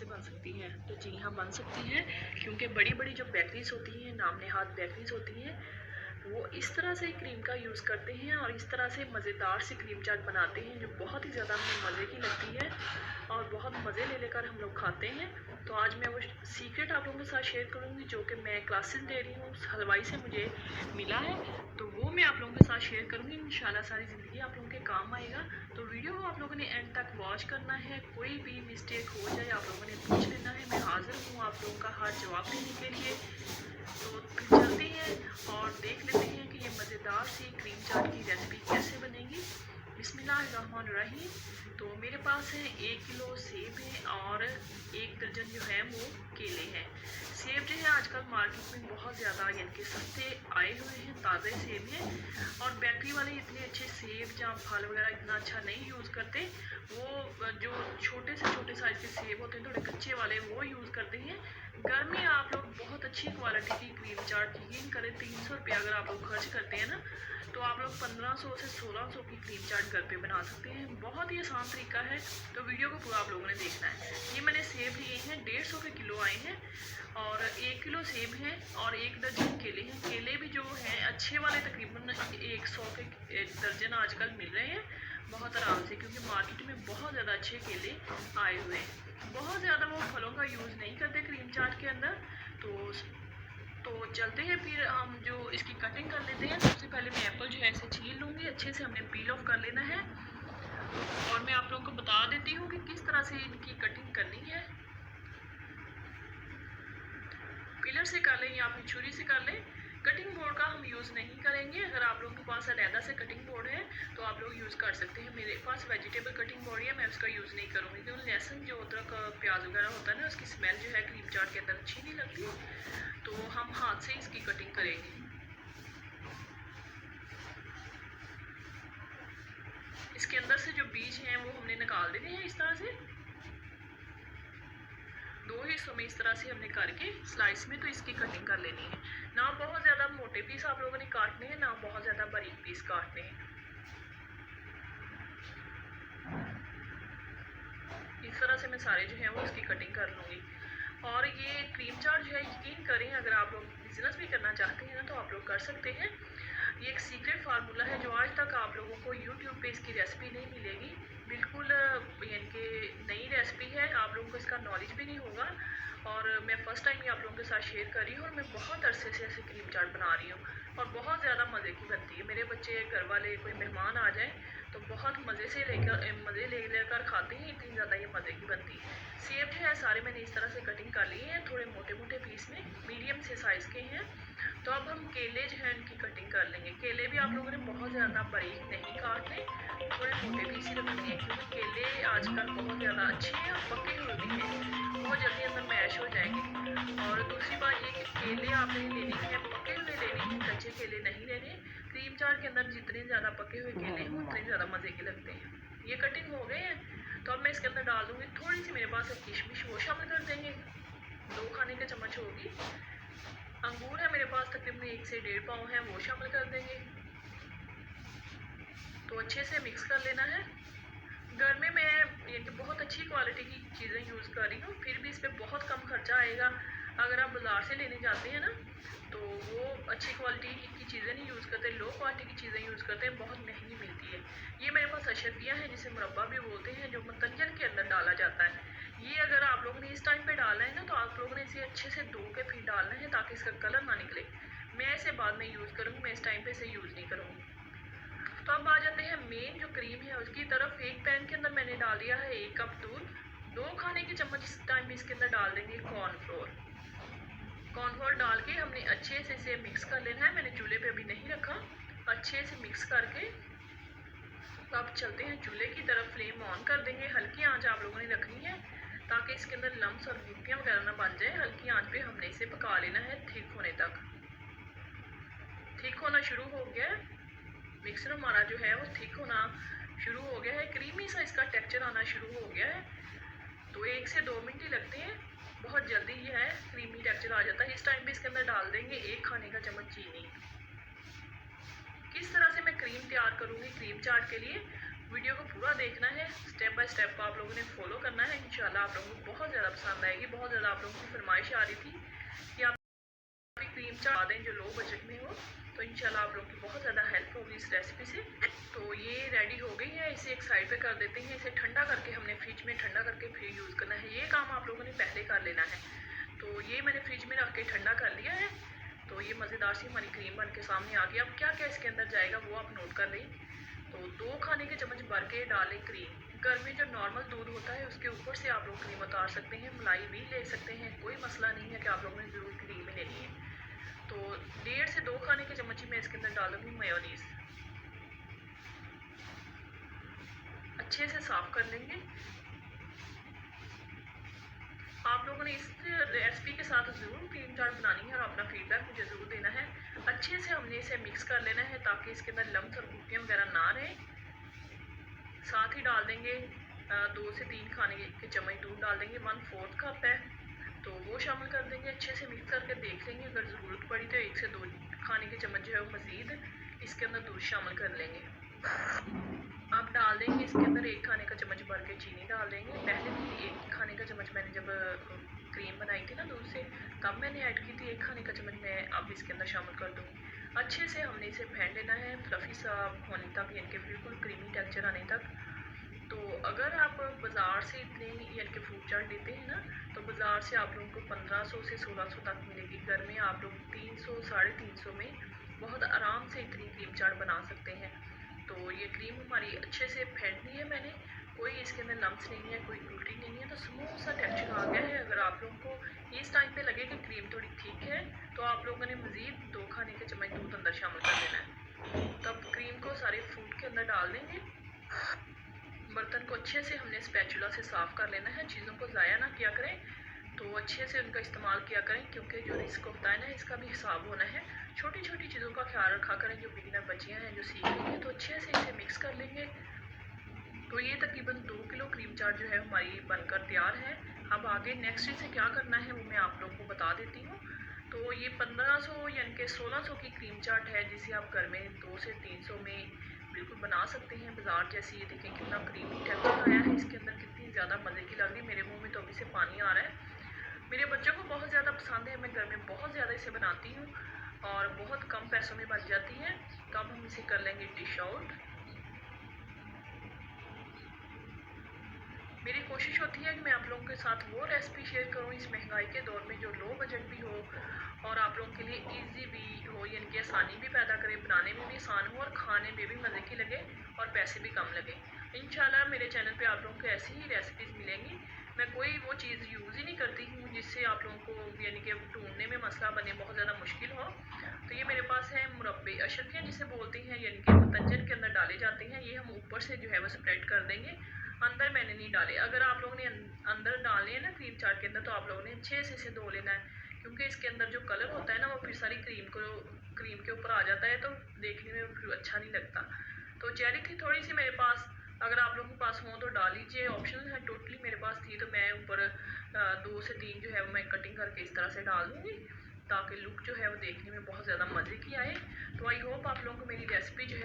कैसे बन सकती हैं? तो जी हाँ, बन सकती हैं, क्योंकि बड़ी बड़ी जो बेकरीज होती हैं, नाम नहाद बेकरीज होती हैं, वो इस तरह से क्रीम का यूज़ करते हैं और इस तरह से मज़ेदार सी क्रीम चाट बनाते हैं जो बहुत ही ज़्यादा हमें मज़े की लगती है और बहुत मज़े ले लेकर हम लोग खाते हैं। तो आज मैं वो सीक्रेट आप लोगों के साथ शेयर करूँगी जो कि मैं क्लासेस ले रही हूँ, उस हलवाई से मुझे मिला है। तो वो मैं आप लोगों के साथ शेयर करूँगी, इंशाल्लाह सारी ज़िंदगी आप लोगों के काम आएगा। तो वीडियो को आप लोगों ने एंड तक वॉच करना है, कोई भी मिस्टेक हो जाए आप लोगों ने पूछ लेना है, मैं हाज़िर हूँ आप लोगों का हर जवाब देने के लिए। तो फिर चलते हैं और देख लेते हैं कि ये मज़ेदार सी क्रीम चाट की रेसिपी कैसे बनेगी। बिस्मिल्लाहिर्रहमानिर्रहीम। तो मेरे पास है 1 किलो सेब है और 1 दर्जन जो है वो केले हैं। सेब जो है आजकल मार्केट में बहुत ज़्यादा यानी कि सस्ते आए हुए हैं, ताज़े सेब हैं और बेकरी वाले इतने अच्छे सेब या फल वगैरह इतना अच्छा नहीं यूज़ करते। वो जो छोटे से छोटे साइज़ के सेब होते हैं, थोड़े कच्चे वाले, वो यूज़ करते हैं। घर में आप लोग बहुत अच्छी क्वालिटी की क्रीम चाट यकीन करें 300 रुपये अगर आप लोग खर्च करते हैं ना, तो आप लोग 1500 से 1600 की क्रीम चाट घर पे बना सकते हैं। बहुत ही आसान तरीका है, तो वीडियो को पूरा आप लोगों ने देखना है। ये मैंने सेब लिए हैं, 150 रुपये किलो आए हैं और 1 किलो सेब हैं और 1 दर्जन केले हैं। केले भी जो हैं अच्छे वाले तकरीबन 100 के दर्जन आजकल मिल रहे हैं बहुत आराम से, क्योंकि मार्केट में बहुत ज़्यादा अच्छे केले आए हुए हैं। बहुत ज़्यादा वो फलों का यूज़ नहीं करते क्रीम चाट के अंदर। तो चलते हैं, फिर हम जो इसकी कटिंग कर लेते हैं। सबसे पहले मैं एप्पल जो है ऐसे छील लूँगी, अच्छे से हमने पील ऑफ कर लेना है और मैं आप लोगों को बता देती हूँ कि किस तरह से इनकी कटिंग करनी है। पिलर से कर लें या फिर छुरी से कर लें। कटिंग बोर्ड का हम यूज़ नहीं करेंगे। अगर आप लोगों के पास अलहदा से कटिंग बोर्ड है तो आप लोग यूज़ कर सकते हैं। मेरे पास वेजिटेबल कटिंग बोर्ड है, मैं उसका यूज़ नहीं करूँगी क्योंकि लहसुन जो अदरक प्याज वगैरह होता है ना, उसकी स्मेल जो है क्रीम चाट के अंदर अच्छी नहीं लगती। तो हम हाथ से इसकी कटिंग करेंगे। इसके अंदर से जो बीज हैं वो हमने निकाल देने हैं इस तरह से। 2 हिस्सों में इस तरह से हमने करके स्लाइस में तो इसकी कटिंग कर लेनी है। ना बहुत ज़्यादा मोटे पीस आप लोगों ने काटने हैं, ना बहुत ज़्यादा बारीक पीस काटने हैं। इस तरह से मैं सारे जो है वो इसकी कटिंग कर लूँगी। और ये क्रीम चाट जो है यकीन करें, अगर आप लोग बिज़नेस भी करना चाहते हैं ना तो आप लोग कर सकते हैं। ये एक सीक्रेट फार्मूला है जो आज तक आप लोगों को यूट्यूब पे इसकी रेसिपी नहीं मिलेगी। बिल्कुल यानी कि नई रेसिपी है, आप लोगों को इसका नॉलेज भी नहीं होगा और मैं फ़र्स्ट टाइम ये आप लोगों के साथ शेयर कर रही हूँ। और मैं बहुत अरसे से ऐसे क्रीम चाट बना रही हूँ और बहुत ज़्यादा मज़े की बनती है। मेरे बच्चे, घर वाले, कोई मेहमान आ जाए तो बहुत मज़े ले लेकर खाते हैं, इतनी ज़्यादा ये मज़े की बनती है। सेब जो है सारे मैंने इस तरह से कटिंग कर लिए हैं, थोड़े मोटे मोटे पीस में, मीडियम से साइज़ के हैं। तो अब हम केले जो है इनकी कटिंग कर लेंगे। केले भी आप लोगों ने बहुत ज़्यादा बारीक नहीं काटने, थोड़े मोटे पीस ही रखने हैं, क्योंकि केले आजकल बहुत ज़्यादा अच्छे हैं और पके हुए भी हैं, बहुत जल्दी अंदर मैश हो जाएंगे। और दूसरी बात ये कि केले आपने लेने हैं पके हुए लेने हैं, कच्चे केले नहीं लेने। क्रीम चाट के अंदर जितने ज़्यादा पके हुए केले हैं उतने ज़्यादा मज़े के लगते हैं। ये कटिंग हो गए हैं, तो अब मैं इसके अंदर डाल दूँगी थोड़ी सी, मेरे पास है किशमिश, वो शामिल कर देंगे, 2 खाने का चम्मच होगी। अंगूर है मेरे पास तकरीबन 1 से 1.5 पाव है, वो शामिल कर देंगे। तो अच्छे से मिक्स कर लेना है। घर में मैं ये कि बहुत अच्छी क्वालिटी की चीज़ें यूज़ कर रही हूँ, फिर भी इस पर बहुत कम खर्चा आएगा। अगर आप बाज़ार से लेने जाते हैं ना तो वो अच्छी क्वालिटी की चीज़ें नहीं यूज़ करते, लो क्वालिटी की चीज़ें यूज़ करते हैं, बहुत महंगी मिलती है। ये मेरे पास अशरफिया है, जिसे मुरब्बा भी बोलते हैं, जो मतंजन के अंदर डाला जाता है। ये अगर आप लोगों ने इस टाइम पे डालना है ना तो आप लोगों ने इसे अच्छे से धो के फिर डालना है ताकि इसका कलर ना निकले। मैं इसे बाद में यूज़ करूँगी, मैं इस टाइम पे इसे यूज़ नहीं करूँगी। तो अब आ जाते हैं मेन जो क्रीम है उसकी तरफ। एक पैन के अंदर मैंने डाल दिया है 1 कप दूध, 2 खाने के चम्मच इस टाइम में इसके अंदर डाल देंगे कॉर्नफ्लोर। कॉर्नफ्लोर डाल के हमने अच्छे से इसे मिक्स कर लेना है। मैंने चूल्हे पे अभी नहीं रखा, अच्छे से मिक्स करके तो अब चलते हैं चूल्हे की तरफ। फ्लेम ऑन कर देंगे, हल्की आंच आप लोगों ने रखनी है ताकि इसके अंदर लम्स और गुटलियाँ वगैरह ना बन जाए। हल्की आंच पे हमने इसे पका लेना है थिक होने तक। थिक होना शुरू हो गया है, मिक्सर हमारा जो है वो थिक होना शुरू हो गया है, क्रीमी सा इसका टेक्सचर आना शुरू हो गया है। तो 1 से 2 मिनट ही लगते हैं, बहुत जल्दी ही है क्रीमी टेक्सचर आ जाता है। इस टाइम पे इसके अंदर डाल देंगे 1 खाने का चम्मच चीनी। किस तरह से मैं क्रीम तैयार करूँगी क्रीम चाट के लिए वीडियो को पूरा देखना है, स्टेप बाय स्टेप आप लोगों ने फॉलो करना है। इंशाल्लाह आप लोगों को बहुत ज़्यादा पसंद आएगी। बहुत ज़्यादा आप लोगों की फरमाइश आ रही थी कि आप क्रीम चाट दें जो लो बजट में हो, तो इंशाल्लाह आप लोगों की बहुत ज़्यादा हेल्प होगी इस रेसिपी से। तो ये रेडी हो गई है, इसे एक साइड पे कर देते हैं। इसे ठंडा करके हमने फ्रिज में ठंडा करके फिर यूज़ करना है। ये काम आप लोगों ने पहले कर लेना है। तो ये मैंने फ्रिज में रख के ठंडा कर लिया है। तो ये मज़ेदार सी हमारी क्रीम बन के सामने आ गई। अब क्या क्या इसके अंदर जाएगा वो आप नोट कर लें। तो 2 खाने के चम्मच भर के डालें क्रीम। घर में जो नॉर्मल दूध होता है उसके ऊपर से आप लोग क्रीम उतार सकते हैं, मलाई भी ले सकते हैं, कोई मसला नहीं है कि आप लोगों ने ज़रूर क्रीम ही लेनी है। तो 1.5 से 2 खाने के चम्मच ही मैं इसके अंदर डालूंगी मेयोनीज़। अच्छे से साफ़ कर लेंगे। आप लोगों ने इस रेसिपी के साथ ज़रूर क्रीम चाट बनानी है और अपना फीडबैक मुझे ज़रूर देना है। अच्छे से हमने इसे मिक्स कर लेना है ताकि इसके अंदर लम्स और गुटियाँ वगैरह ना रहें। साथ ही डाल देंगे 2 से 3 खाने के चम्मच दूध डाल देंगे। 1/4 कप है तो वो शामिल कर देंगे। अच्छे से मिक्स करके देख लेंगे, अगर ज़रूरत पड़ी तो 1 से 2 खाने के चम्मच जो है वो मज़ीद इसके अंदर दूध शामिल कर लेंगे। अब डाल देंगे इसके अंदर 1 खाने का चम्मच भर के चीनी डाल देंगे। पहले भी 1 खाने का चम्मच मैंने जब क्रीम बनाई थी ना दूध से, तब मैंने ऐड की थी 1 खाने का चम्मच मैं अब इसके अंदर शामिल कर दूँगी। अच्छे से हमने इसे फेंट लेना है फ्लफ़ी सा होने तक, यानी कि बिल्कुल क्रीमी टेक्सचर आने तक। तो अगर आप बाज़ार से इतने यानी कि फ्रूट चाट लेते हैं ना, तो बाज़ार से आप लोगों को 1500 से 1600 तक मिलेगी। घर में आप लोग 300 साढ़े 300 में बहुत आराम से इतनी क्रीम चाट बना सकते हैं। तो ये क्रीम हमारी अच्छे से फेंटनी है मैंने, कोई इसके अंदर लम्स नहीं है, कोई उल्टी नहीं है, तो स्मूथ सा टेक्सचर आ गया है। अगर आप लोगों को इस टाइम पे लगे कि क्रीम थोड़ी थिक है तो आप लोगों ने मज़ीद 2 खाने के चम्मच दूध अंदर शामिल कर देना है। तब क्रीम को सारे फ्रूट के अंदर डाल देंगे। बर्तन को अच्छे से हमने स्पैचुला से साफ़ कर लेना है, चीज़ों को ज़ाया ना किया करें, तो अच्छे से उनका इस्तेमाल किया करें, क्योंकि जो रिस्क होता है ना इसका भी हिसाब होना है। छोटी छोटी चीज़ों का ख्याल रखा करें। जो बिगिनर बच्चियाँ हैं जो सीख रही हैं, तो अच्छे से इसे मिक्स कर लेंगे। तो ये तकरीबन 2 किलो क्रीम चाट जो है हमारी बनकर तैयार है। अब आगे नेक्स्ट इसे क्या करना है वो मैं आप लोगों को बता देती हूँ। तो ये 1500 यानी कि 1600 की क्रीम चाट है, जिसे आप घर में 2 से 300 में बिल्कुल बना सकते हैं बाजार जैसी। ये देखें कितना क्रीमी टेक्सचर आया है इसके अंदर, कितनी ज़्यादा मज़े की लग रही है। मेरे मुंह में तो अभी से पानी आ रहा है। मेरे बच्चों को बहुत ज़्यादा पसंद है, मैं घर में बहुत ज़्यादा इसे बनाती हूँ और बहुत कम पैसों में बन जाती है। तो अब हम इसे कर लेंगे डिश आउट। मेरी कोशिश होती है कि मैं आप लोगों के साथ वो रेसिपी शेयर करूँ इस महंगाई के दौर में, जो लो बजट भी हो और आप लोगों के लिए इजी भी हो, यानी कि आसानी भी पैदा करे, बनाने में भी आसान हो और खाने में भी मज़े की लगे और पैसे भी कम लगे। इंशाल्लाह मेरे चैनल पे आप लोगों को ऐसी ही रेसिपीज़ मिलेंगी। मैं कोई वो चीज़ यूज़ ही नहीं करती हूँ जिससे आप लोगों को यानी कि ढूंढने में मसला बने, बहुत ज़्यादा मुश्किल हो। तो ये मेरे पास है मुरब्बे अशरफियाँ जिसे बोलते हैं, यानी कि मुतंजन के अंदर डाले जाते हैं। ये हम ऊपर से जो है वो स्प्रेड कर देंगे, अंदर मैंने नहीं डाले। अगर आप लोगों ने अंदर डालने हैं ना क्रीम चाट के अंदर, तो आप लोगों ने अच्छे से इसे धो लेना है, क्योंकि इसके अंदर जो कलर होता है ना वो फिर सारी क्रीम के ऊपर आ जाता है, तो देखने में फिर अच्छा नहीं लगता। तो चेरी थी थोड़ी सी मेरे पास, अगर आप लोगों के पास हो तो डाल लीजिए, ऑप्शनल है। टोटली मेरे पास थी तो मैं ऊपर 2 से 3 जो है वो मैं कटिंग करके इस तरह से डाल दूँगी, ताकि लुक जो है वो देखने में बहुत ज़्यादा मज़े की आए। तो आई होप आप लोगों को मेरी रेसिपी जो है